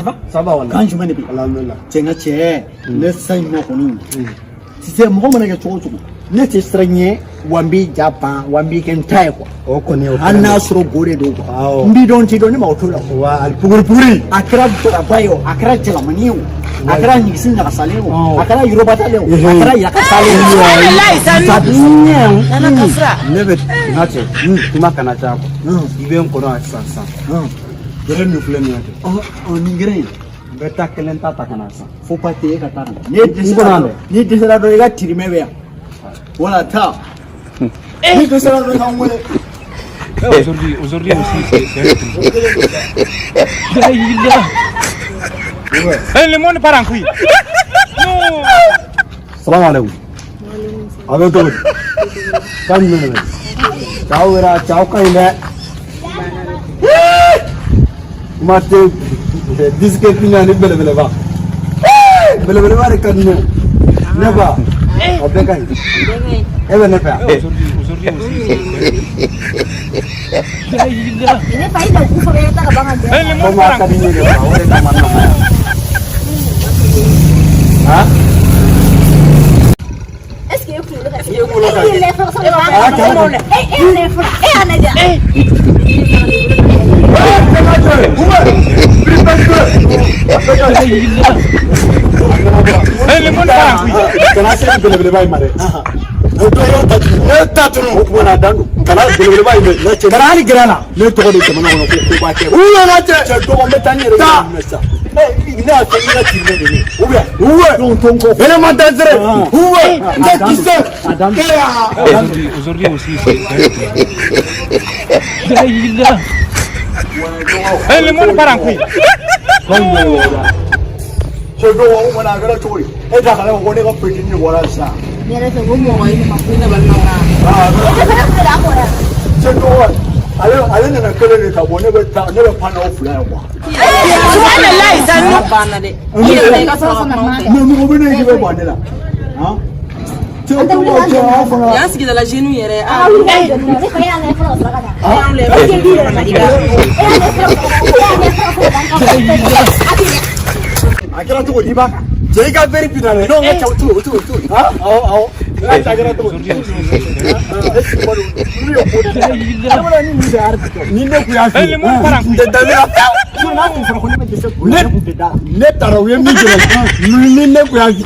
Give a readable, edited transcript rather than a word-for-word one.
va? Ça va, quand je m'en ai pris. Tiens, laisse-moi mon connu. Si c'est mon moment que tu as ne te straigné, Wambi Japan, Wambi Kentai. Oh, connaît Anna Sro Gore do. Mbi don't you don't know wa al puri. Akra Bayo, Akra Chalamaniu. Akra Nixon Saleo, Akra Yorubataleo, Akra Yakasaleo. Never natural. Tumakanacha. Even Kona Sansa. Gren you flame. Oh, on green. Beta Kelenta Takanasa. Faut pas te katana. Ni desera do ga tirimebe. Voilà ta. Ni desera do ga ngole. Aujourd'hui aussi c'est le monde part en couille. Non. Salam alaikum. Avec toi. Comme ciao era ciao kaile. Mate disque pina ni bele ba. Bele ba rekanne. Ne ba. Obekai. Ebe ne pa. Aujourd'hui aussi. Ini faida kusobe ta ka banga. Le mo ka ni ne ba. Ore ta manna. Ha? Est-ce que vous le Aujourd'hui aussi c'est le monde part en couille. Je dois on a gara tori. Et da kala on ga petit ni wala sa. Ne le so mo wa ni ma ku na ban na. Je dois ale na kala ni ka bone be ta ne be pana o fly kwa. Subhanallah sanu bana de. Ni ka so na ma. Mo be ne be bone la. Ha? Yansi da la genou yere ah akira to di ba je ga very pinale no nga tu ha au akira to ni ne ku ya fi da na na ku fara ko ne be se ne taro ye mi je ni ne ku ya fi